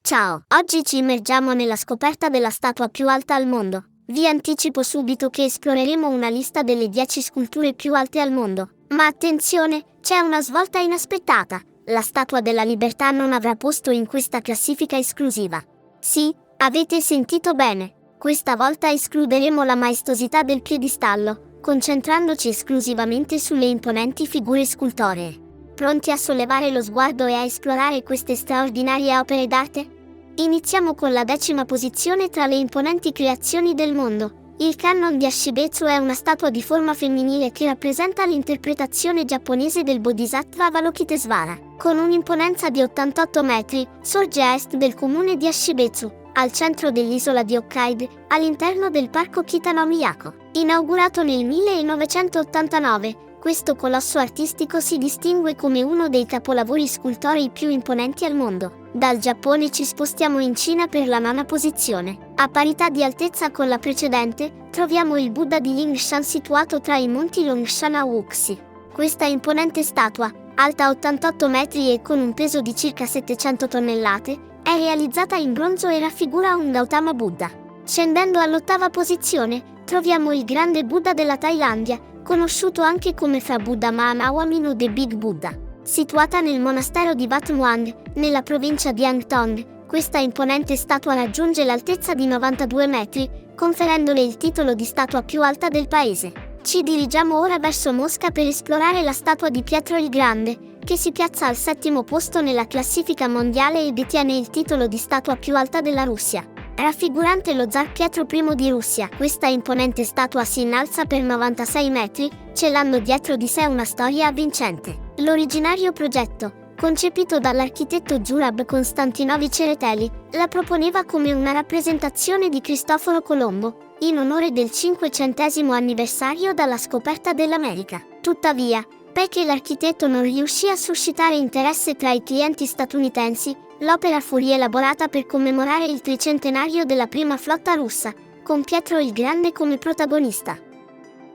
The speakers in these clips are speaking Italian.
Ciao, oggi ci immergiamo nella scoperta della statua più alta al mondo. Vi anticipo subito che esploreremo una lista delle 10 sculture più alte al mondo. Ma attenzione, c'è una svolta inaspettata. La Statua della Libertà non avrà posto in questa classifica esclusiva. Sì, avete sentito bene. Questa volta escluderemo la maestosità del piedistallo, concentrandoci esclusivamente sulle imponenti figure scultoree. Pronti a sollevare lo sguardo e a esplorare queste straordinarie opere d'arte? Iniziamo con la 10ª posizione tra le imponenti creazioni del mondo. Il Kannon di Ashibetsu è una statua di forma femminile che rappresenta l'interpretazione giapponese del Bodhisattva Avalokitesvara. Con un'imponenza di 88 metri, sorge a est del comune di Ashibetsu, al centro dell'isola di Hokkaido, all'interno del parco Kitano-Miyako. Inaugurato nel 1989, questo colosso artistico si distingue come uno dei capolavori scultorei più imponenti al mondo. Dal Giappone ci spostiamo in Cina per la 9ª posizione. A parità di altezza con la precedente, troviamo il Buddha di Lingshan situato tra i monti Longshan a Wuxi. Questa imponente statua, alta 88 metri e con un peso di circa 700 tonnellate, è realizzata in bronzo e raffigura un Gautama Buddha. Scendendo all'8ª posizione, troviamo il grande Buddha della Thailandia, conosciuto anche come Phra Buddha Mahamawamino The Big Buddha. Situata nel monastero di Wat Muang, nella provincia di Hangtong, questa imponente statua raggiunge l'altezza di 92 metri, conferendole il titolo di statua più alta del paese. Ci dirigiamo ora verso Mosca per esplorare la statua di Pietro il Grande, che si piazza al 7º posto nella classifica mondiale e detiene il titolo di statua più alta della Russia. Raffigurante lo zar Pietro I di Russia, questa imponente statua si innalza per 96 metri, celando dietro di sé una storia avvincente. L'originario progetto, concepito dall'architetto Zurab Konstantinovič Tsereteli, la proponeva come una rappresentazione di Cristoforo Colombo, in onore del 500° anniversario dalla scoperta dell'America. Tuttavia, poiché l'architetto non riuscì a suscitare interesse tra i clienti statunitensi, l'opera fu rielaborata per commemorare il tricentenario della prima flotta russa, con Pietro il Grande come protagonista.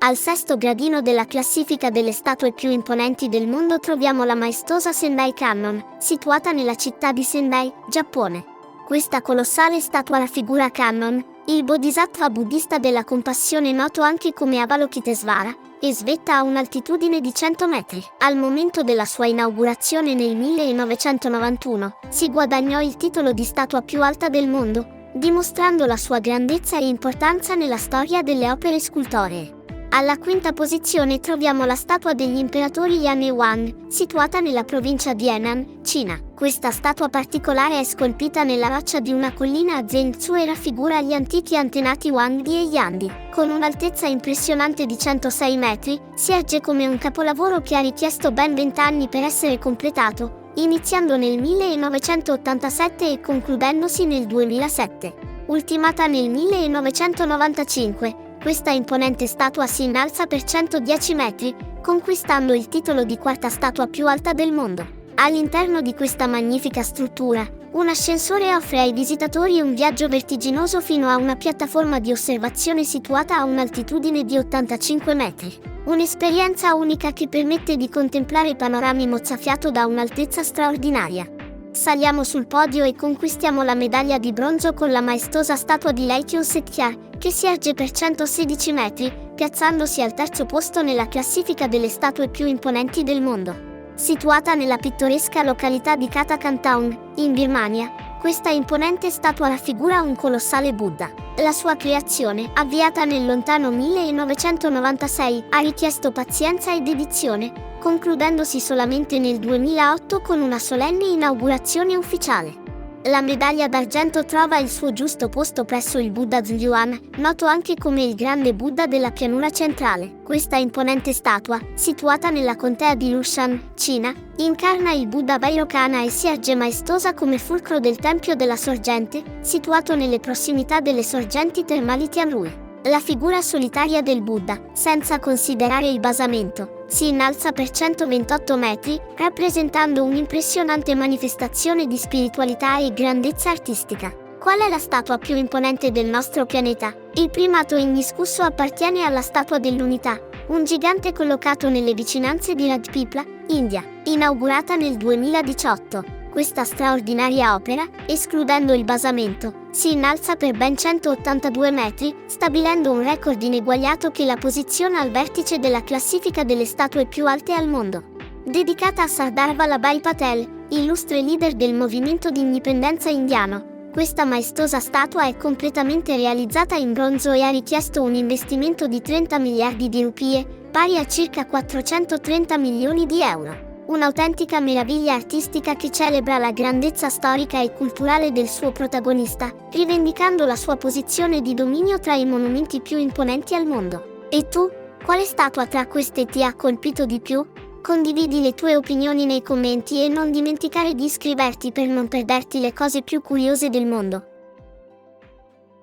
Al 6º gradino della classifica delle statue più imponenti del mondo troviamo la maestosa Sendai Kannon, situata nella città di Sendai, Giappone. Questa colossale statua raffigura Kannon, il bodhisattva buddista della compassione noto anche come Avalokitesvara, e svetta a un'altitudine di 100 metri. Al momento della sua inaugurazione nel 1991, si guadagnò il titolo di statua più alta del mondo, dimostrando la sua grandezza e importanza nella storia delle opere scultoree. Alla 5ª posizione troviamo la statua degli imperatori Yan e Wang, situata nella provincia di Henan, Cina. Questa statua particolare è scolpita nella roccia di una collina a Zhengzhou e raffigura gli antichi antenati Wangdi e Yandi. Con un'altezza impressionante di 106 metri, si erge come un capolavoro che ha richiesto ben 20 anni per essere completato, iniziando nel 1987 e concludendosi nel 2007. Ultimata nel 1995, questa imponente statua si innalza per 110 metri, conquistando il titolo di 4ª statua più alta del mondo. All'interno di questa magnifica struttura, un ascensore offre ai visitatori un viaggio vertiginoso fino a una piattaforma di osservazione situata a un'altitudine di 85 metri. Un'esperienza unica che permette di contemplare panorami mozzafiato da un'altezza straordinaria. Saliamo sul podio e conquistiamo la medaglia di bronzo con la maestosa statua di Laikyo Setyar, che si erge per 116 metri, piazzandosi al 3º posto nella classifica delle statue più imponenti del mondo. Situata nella pittoresca località di Katakantong, in Birmania, questa imponente statua raffigura un colossale Buddha. La sua creazione, avviata nel lontano 1996, ha richiesto pazienza e dedizione, concludendosi solamente nel 2008 con una solenne inaugurazione ufficiale. La medaglia d'argento trova il suo giusto posto presso il Buddha Zhuan, noto anche come il grande Buddha della pianura centrale. Questa imponente statua, situata nella contea di Lushan, Cina, incarna il Buddha Vairocana e si erge maestosa come fulcro del Tempio della Sorgente, situato nelle prossimità delle sorgenti termali Tianrui. La figura solitaria del Buddha, senza considerare il basamento, si innalza per 128 metri, rappresentando un'impressionante manifestazione di spiritualità e grandezza artistica. Qual è la statua più imponente del nostro pianeta? Il primato indiscusso appartiene alla Statua dell'Unità, un gigante collocato nelle vicinanze di Rajpipla, India. Inaugurata nel 2018, Questa straordinaria opera, escludendo il basamento, si innalza per ben 182 metri, stabilendo un record ineguagliato che la posiziona al vertice della classifica delle statue più alte al mondo. Dedicata a Sardar Vallabhai Patel, illustre leader del movimento di indipendenza indiano, questa maestosa statua è completamente realizzata in bronzo e ha richiesto un investimento di 30 miliardi di rupie, pari a circa 430 milioni di euro. Un'autentica meraviglia artistica che celebra la grandezza storica e culturale del suo protagonista, rivendicando la sua posizione di dominio tra i monumenti più imponenti al mondo. E tu, quale statua tra queste ti ha colpito di più? Condividi le tue opinioni nei commenti e non dimenticare di iscriverti per non perderti le cose più curiose del mondo.